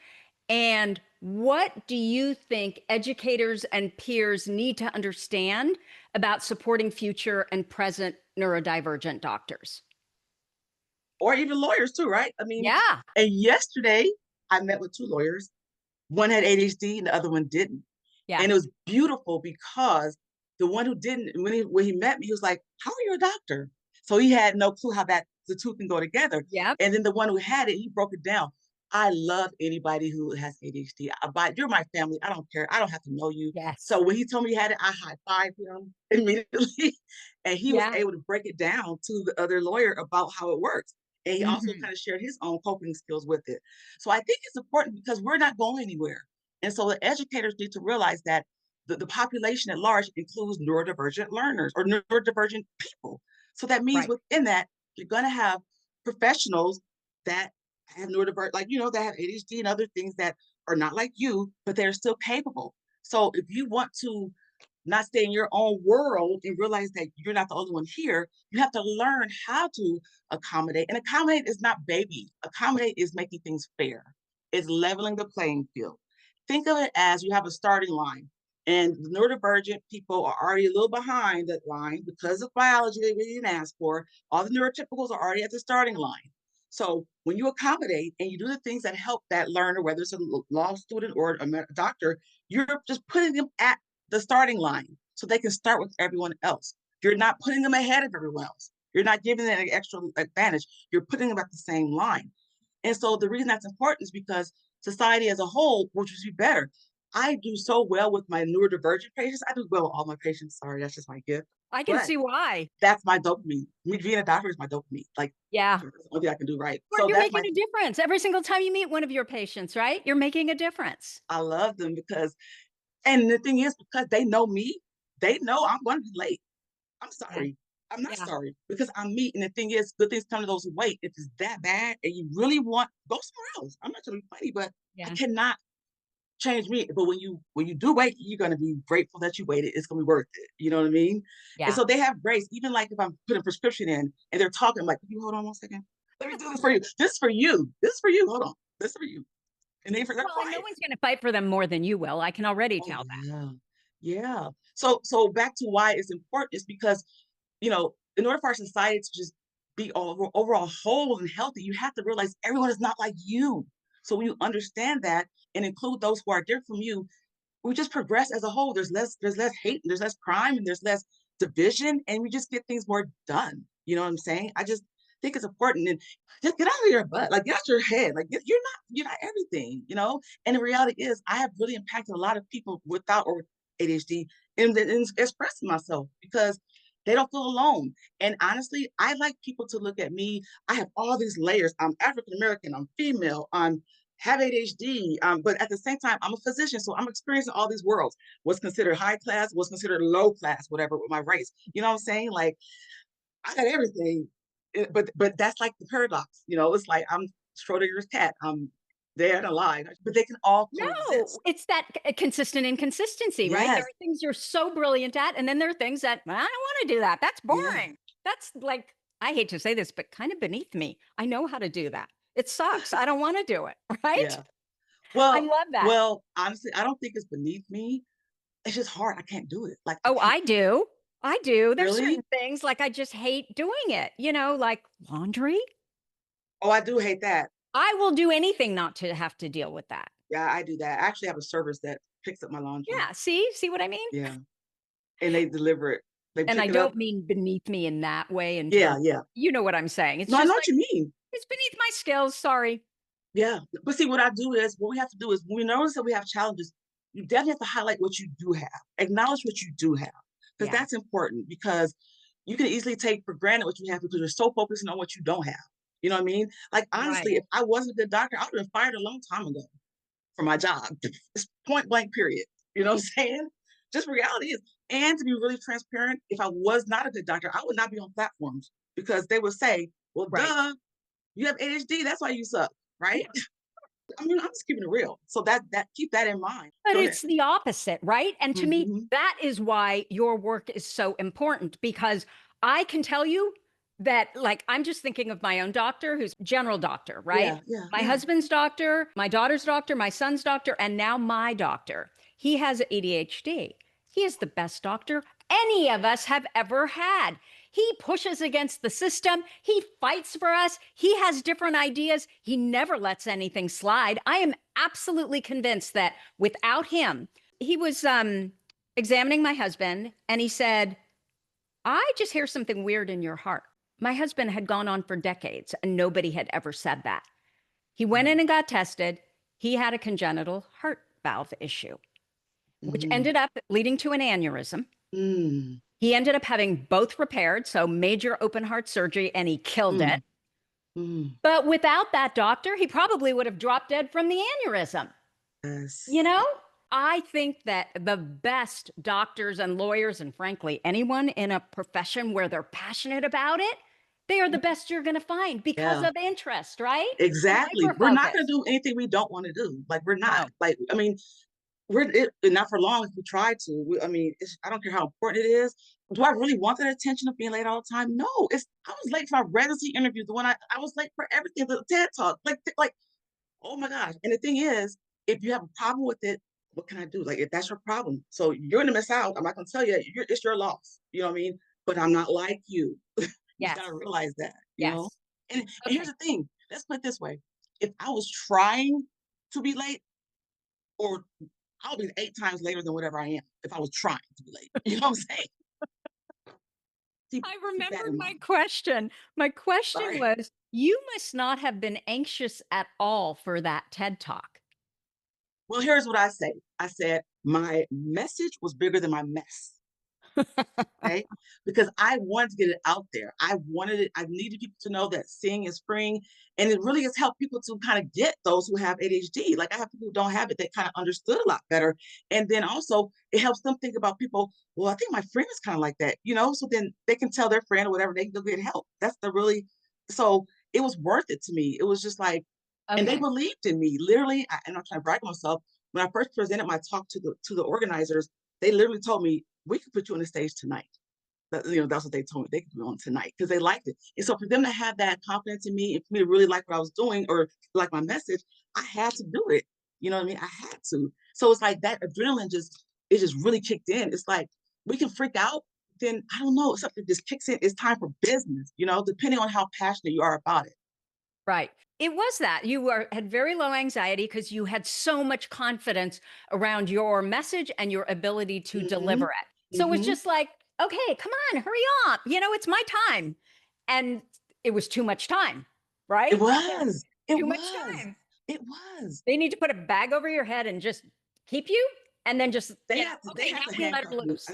And what do you think educators and peers need to understand about supporting future and present neurodivergent doctors? Or even lawyers too, right? I mean, Yeah. and yesterday I met with 2 lawyers. One had ADHD and the other one didn't. Yeah. And it was beautiful because the one who didn't, when he met me, he was like, "How are you a doctor?" So he had no clue how that the 2 can go together. Yep. And then the one who had it, he broke it down. I love anybody who has ADHD. But you're my family. I don't care. I don't have to know you. So Yes. when he told me he had it, I high-fived him immediately. And he was Yeah. able to break it down to the other lawyer about how it works. And he also Hmm. kind of shared his own coping skills with it. So I think it's important because we're not going anywhere. And so the educators need to realize that the population at large includes neurodivergent learners or neurodivergent people. So that means Right. within that, you're going to have professionals that have neurodivergent, like, that have ADHD and other things that are not like you, but they're still capable. So if you want to not stay in your own world and realize that you're not the only one here, you have to learn how to accommodate. And accommodate is not baby. Accommodate is making things fair. It's leveling the playing field. Think of it as you have a starting line, and the neurodivergent people are already a little behind that line because of biology they really didn't ask for. All the neurotypicals are already at the starting line. So when you accommodate and you do the things that help that learner, whether it's a law student or a doctor, you're just putting them at the starting line so they can start with everyone else. You're not putting them ahead of everyone else. You're not giving them an extra advantage. You're putting them at the same line. And so the reason that's important is because society as a whole, which would be better. I do so well with my neurodivergent patients. I do well with all my patients. Sorry, that's just my gift. I can But see why. that's my dopamine. Me being a doctor is my dopamine. Like, Yeah. that's the only thing I can do right. Well, So you're that's making my a difference every single time you meet one of your patients, right? You're making a difference. I love them because, and the thing is, because they know me, they know I'm going to be late. I'm Yeah. sorry. I'm not Yeah. sorry because I'm me. And the thing is, good things come to those who wait. If it's that bad and you really want, go somewhere else. I'm not trying to be funny, but I Yeah. cannot change me. But when you do wait, you're gonna be grateful that you waited. It's gonna be worth it. You know what I mean? And Yeah. so they have grace. Even like if I'm putting a prescription in and they're talking, I'm like, "Can you hold on one second? Let me do this for you. This is for you. This is for you. Hold on. This is for you." And they're Well, and no quiet. one's gonna fight for them more than you will. I can already Oh tell that. yeah. Yeah. So back to why it's important is because, in order for our society to just be overall whole and healthy, you have to realize everyone is not like you. So when you understand that and include those who are different from you, we just progress as a whole. There's less hate, and there's less crime, and there's less division, and we just get things more done. You know what I'm saying? I just think it's important and just get out of your butt, like get out your head. Like you're not everything. And the reality is I have really impacted a lot of people without or with ADHD in expressing myself because they don't feel alone. And honestly, I like people to look at me. I have all these layers. I'm African American, I'm female, I'm have ADHD, but at the same time, I'm a physician, so I'm experiencing all these worlds. What's considered high class, what's considered low class, whatever with my race. You know what I'm saying? Like I got everything, but that's like the paradox. It's like Schrodinger's cat. I'm dead and alive, but they can all No, coexist. it's that consistent inconsistency, right? There Yes. are things you're so brilliant at, and then there are things that "Well, I don't want to do that. That's Yeah. boring. That's like I hate to say this, but kind of beneath me. I know how to do that. It sucks. I don't want to do it. Right? Yeah. I Well, love that. honestly, I don't think it's beneath me. It's just hard. I can't do it. Like I Oh, can't I do. I do. There's really. certain things like I just hate doing it. Like laundry. Oh, I do hate that. I will do anything not to have to deal with that. Yeah, I do that. I actually have a service that picks up my laundry. Yeah. See what I mean? Yeah, and they deliver it. They And I pick it up. don't mean beneath me in that way in Yeah, terms yeah. you know what I'm saying. It's No, I know just what like you mean. it's beneath my skills. Sorry. Yeah, but see, what we have to do is when we notice that we have challenges, you definitely have to highlight what you do have, acknowledge what you do have, because Yeah. that's important. Because you can easily take for granted what you have because you're so focused on what you don't have. You know what I mean? Like Right. honestly, if I wasn't a good doctor, I would have been fired a long time ago for my job. It's point blank. Period. You know what I'm saying? Just reality is, and to be really transparent, if I was not a good doctor, I would not be on platforms because they would say, "Well, Right. duh, you have ADHD. That's why you suck." Right? I mean, I'm just keeping it real. So that keep that in mind. But Go ahead. it's the opposite, right? And to me, Mhm. that is why your work is so important because I can tell you that, like, I'm just thinking of my own doctor who's general doctor, right? Yeah, yeah, My yeah. husband's doctor, my daughter's doctor, my son's doctor, and now my doctor. He has ADHD. He is the best doctor any of us have ever had. He pushes against the system. He fights for us. He has different ideas. He never lets anything slide. I am absolutely convinced that without him, he was examining my husband and he said, I just hear something weird in your heart. My husband had gone on for decades and nobody had ever said that. He went in Mm, and got tested. He had a congenital heart valve issue, which mhm. ended up leading to an aneurysm. Mm, He ended up having both repaired, so major open heart surgery, and he killed it. mm, mm. But without that doctor, he probably would have dropped dead from the aneurysm. Yes. You know, I think that the best doctors and lawyers, and frankly, anyone in a profession where they're passionate about it, they are the Mhm. best you're going to find because Yeah, of interest, right? And exactly. hyper We're not gonna focus. do anything we don't wanna do. Like, we're not. No. Like, I mean, and not for long if we try to. I mean, I don't care how important it is. Do I really want that attention of being late all the time? No. I was late for my residency interview. The one I was late for everything. The TED talk. Like oh my gosh. And the thing is, if you have a problem with it, what can I do? Like if that's your problem. So you're gonna miss out. I'm not gonna tell you it's your loss. You know what I mean? But I'm not like you. You Yes. gotta realize that, you know? Yes. And here's Okay. the thing. Let's put it this way. If I was trying to be late, or I'll be 8 times later than whatever I am if I was trying to be late. You know what I'm saying? Keep I keep that remembered in my mind. question. My question Sorry. was, you must not have been anxious at all for that TED Talk. Well, here's what I say. I said, my message was bigger than my mess. Okay, because I wanted to get it out there. I needed people to know that seeing is freeing, and it really has helped people to kind of get those who have ADHD. Like I have people who don't have it that kind of understood a lot better. And then also it helps them think about people, well, I think my friend is kind of like that, so then they can tell their friend or whatever, they can go get help. That's the really so it was worth it to me. It was just like, and they Okay. believed in me. Literally, I'm not trying to brag on myself. When I first presented my talk to the organizers, they literally told me, we could put you on the stage tonight. That's what they told me. They could be on tonight because they liked it. And so for them to have that confidence in me and for me to really like what I was doing or like my message, I had to do it. You know what I mean? I had to. So it's like that adrenaline just really kicked in. It's like we can freak out, then I don't know, something just kicks in. It's time for business, depending on how passionate you are about it. Right. It was that you had very low anxiety because you had so much confidence around your message and your ability to deliver Hmm. it. So it was Hmm. just like, okay, come on, hurry up. It's my time. And it was too much time, It right? was. It Too much was. time. It was. They need to put a bag over your head and just keep you and then just, They okay, now have to we let her handcuff me. loose.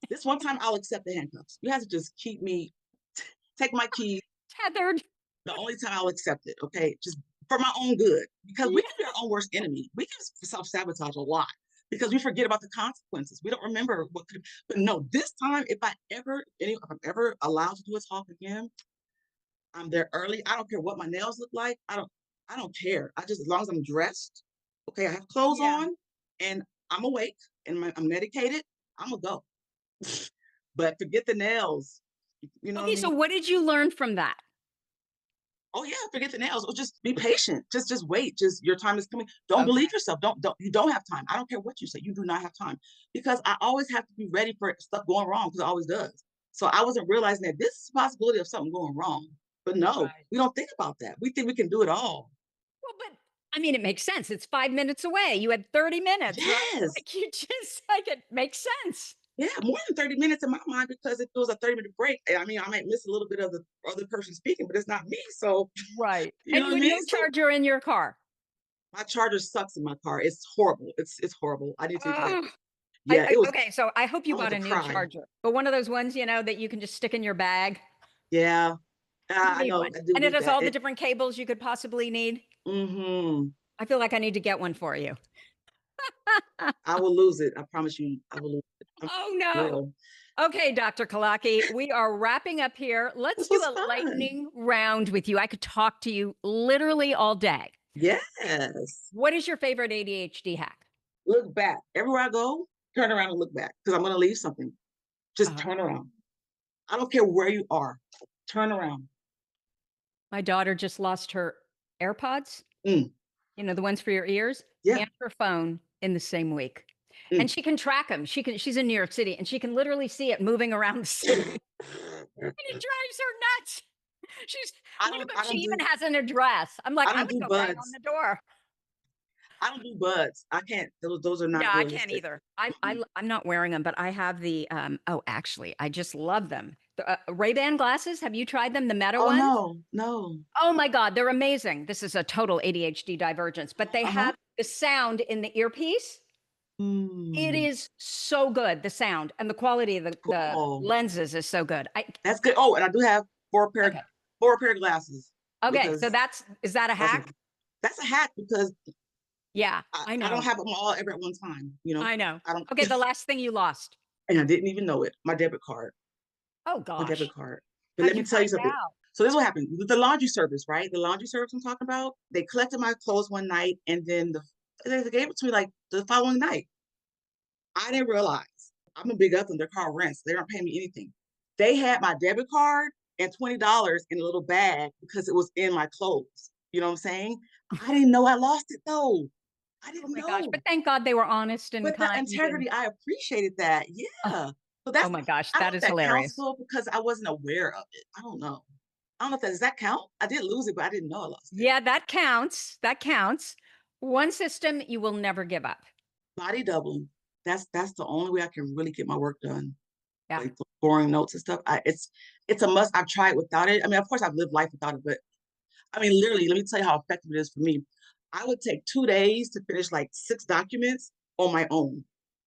This one time I'll accept the handcuffs. You have to just keep me, take my keys. Tethered. The only time I'll accept it, okay? Just for my own good, because we Yeah. can be our own worst enemy. We can self-sabotage a lot because we forget about the consequences. We don't remember what could. But no, this time, if I'm ever allowed to do a talk again, I'm there early. I don't care what my nails look like. I don't. I don't care. I just, as long as I'm dressed, okay, I have clothes Yeah. on and I'm awake and I'm medicated, I'm gonna go. But forget the nails. You know what I Okay, mean? so what did you learn from that? Oh yeah, forget the nails. Or just be patient. Just wait. Just your time is coming. Don't Okay. believe yourself. Don't you don't have time. I don't care what you say. You do not have time. Because I always have to be ready for stuff going wrong because it always does. So I wasn't realizing that this is a possibility of something going wrong. But no, Right. we don't think about that. We think we can do it all. Well, but I mean, it makes sense. It's 5 minutes away. You had 30 minutes, right? Yes. Like you just like it makes sense. Yeah, more than 30 minutes in my mind because if it was a 30-minute break, I mean, I might miss a little bit of the other person speaking, but it's not me. So, Right. you know And what you I had mean? no So charger in your car. my charger sucks in my car. It's horrible. It's horrible. I need to get Oh, yeah, it was okay. So I hope I you wanted bought to a new cry. charger, but one of those ones, that you can just stick in your bag. Yeah. You I need know. one. I do And it need has that. all the different cables you could possibly need. Mhm. I feel like I need to get one for you. I will lose it. I promise you I will lose it. I Oh no. will. Okay, Dr. Kalaki, we are wrapping up here. Let's This do was a fun. lightning round with you. I could talk to you literally all day. Yes. What is your favorite ADHD hack? Look back. Everywhere I go, turn around and look back because I'm gonna leave something. Just Uh, turn around. I don't care where you are. Turn around. my daughter just lost her AirPods, Mm. the ones for your ears, Yeah. and her phone in the same week. And Mm. she can track them. She's in New York City and she can literally see it moving around the city. And it drives her nuts. She's One of them, I she don't even do has an address. I'm like, I I don't would do go bang on buds. the door. I don't do buds. I can't. Those are Yeah, not I can't realistic. either. Mm-mm. I'm not wearing them, but I have the oh, actually, I just love them. The Ray-Ban glasses, have you tried them? The Meta Oh ones? no, no. Oh my God, they're amazing. This is a total ADHD divergence, but they Uh-huh. have the sound in the earpiece. It Mm. is so good, the sound and the quality of the Cool. lenses is so good. I That's good. Oh, and I do have Okay. four pair of glasses Okay, so because is that a that's hack? that's a hack because Yeah, I I don't know. have them all ever at one time. You know, I know. I don't, Okay, the last thing you lost. and I didn't even know it. My debit card. Oh My debit gosh. card. But let How'd me you tell you find something. out? So this is what happened with the laundry service, right? The laundry service I'm talking about. They collected my clothes one night, and then they gave it to me like the following night. I didn't realize. I'm a big up in their car rents. They aren't paying me anything. They had my debit card and $20 in a little bag because it was in my clothes. You know what I'm saying? I didn't know I lost it though. I Oh didn't my gosh, know. but thank God they were honest and But the kind and integrity, I appreciated that. oh, Yeah. So oh that's my gosh, I don't that know if is that counts hilarious. though because I wasn't aware of it. I don't know. I don't know if that does that count? I did lose it, but I didn't know I lost it. Yeah, that counts. That counts. One system you will never give up. Body doubling. That's the only way I can really get my work done. Yeah. Like boring notes and stuff. It's a must. I've tried without it. I mean, of course, I've lived life without it, but I mean, literally, let me tell you how effective it is for me. I would take 2 days to finish like 6 documents on my own.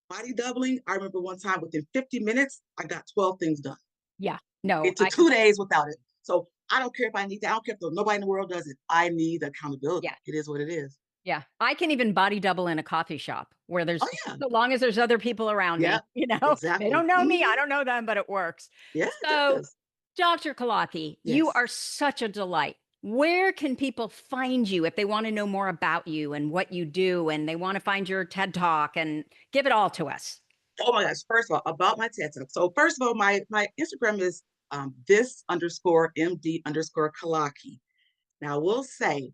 Body doubling. I remember one time within 50 minutes, I got 12 things done. Yeah. No, It took 2 days without it. So I don't care if I need that. I don't care if nobody in the world does it. I need accountability. yeah. It is what it is. Yeah. I can even body double in a coffee shop where Oh there's yeah. so long as there's other people around Yeah. me, they Exactly. don't know me, I Mhm. don't know them, but it works. Yeah, it So, does. Dr. Kalaki, you Yes. are such a delight. Where can people find you if they want to know more about you and what you do and they want to find your TED Talk and give it all to us? Oh my gosh. First of all, about my TED Talk. So first of all, my Instagram is this underscore MD underscore Kalaki. Now I will say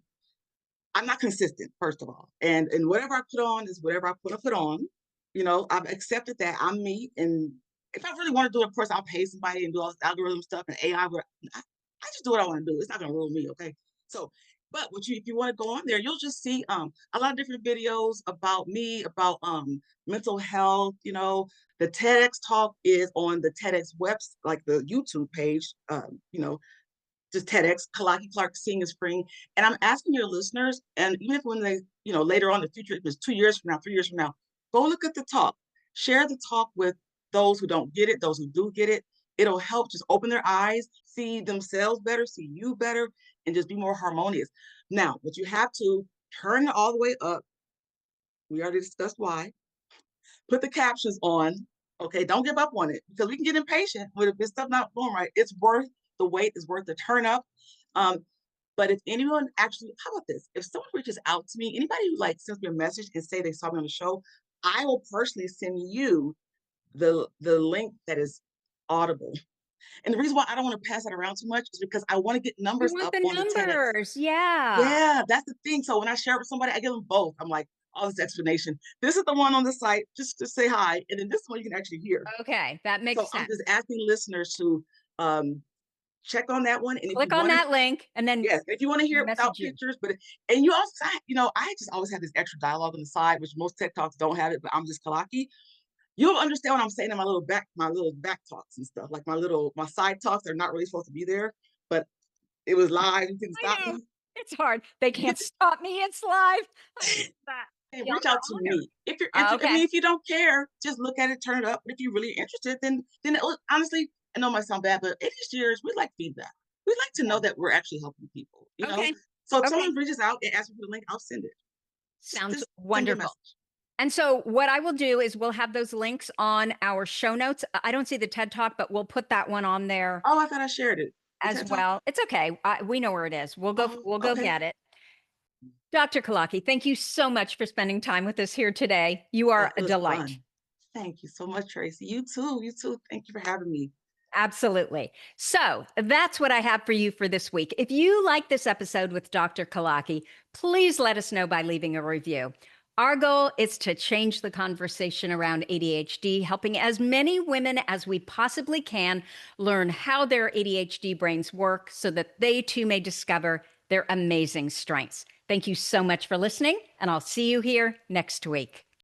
I'm not consistent, first of all. And whatever I put on is whatever I want to put on. You know, I've accepted that I'm me. And if I really want to do it, of course, I'll pay somebody and do all this algorithm stuff and AI. I just do what I want to do. It's not gonna rule me, okay? So, but what you if you want to go on there, you'll just see a lot of different videos about me, about mental health, the TEDx talk is on the TEDx webs, like the YouTube page, just TEDx, Kalaki Clarke Seeing is Spring. And I'm asking your listeners, and even if when they, later on in the future, if it's 2 years from now, 3 years from now, go look at the talk. Share the talk with those who don't get it, those who do get it. It'll help just open their eyes, see themselves better, see you better, and just be more harmonious. Now, but you have to turn it all the way up. We already discussed why. Put the captions on. Okay, don't give up on it because we can get impatient. But if it's stuff not going right, it's worth the wait. It's worth the turn up. Um, But if anyone actually, how about this? If someone reaches out to me, anybody who like sends me a message and say they saw me on the show, I will personally send you the link that is audible. And the reason why I don't want to pass that around too much is because I want to get You numbers want up the on the TEDx. numbers. Yeah. Yeah, that's the thing. So when I share it with somebody, I give them both. I'm like, all this explanation. This is the one on the site, just to say hi, and then this one you can actually hear. Okay. That So makes I'm sense. just asking listeners to um, check on that one, and if you Click on want to, that link and then yes, if you want to hear it without message you. pictures, but and you also, I just always have this extra dialogue on the side, which most tech talks don't have it, but I'm just Kalaki. You'll understand what I'm saying in my little back talks and stuff, like my side talks are not really supposed to be there, but it was live. You couldn't stop I know. me. It's hard. They can't stop me. It's live. I love that. Hey, Y'all reach out to are honored. me if you're interested. I Okay. mean, if you don't care, just look at it, turn it up. But if you're really interested, then honestly, I know it might sound bad, but ADHDers, we like feedback. We like to know Yeah. that we're actually helping people. Okay. So if Okay. someone reaches out and asks me for the link, I'll send it. Sounds Just send me a wonderful. message. And so what I will do is we'll have those links on our show notes. I don't see the TED Talk, but we'll put that one on there Oh, I thought I shared it. The as TED Talk. well. It's okay. We know where it is. Oh, We'll go okay. get it. Dr. Kalaki, thank you so much for spending time with us here today. You Oh, are it a was delight. fun. Thank you so much, Tracy. You too. You too. Thank you for having me. Absolutely. So that's what I have for you for this week. If you like this episode with Dr. Kalaki, please let us know by leaving a review. Our goal is to change the conversation around ADHD, helping as many women as we possibly can learn how their ADHD brains work so that they too may discover their amazing strengths. Thank you so much for listening, and I'll see you here next week.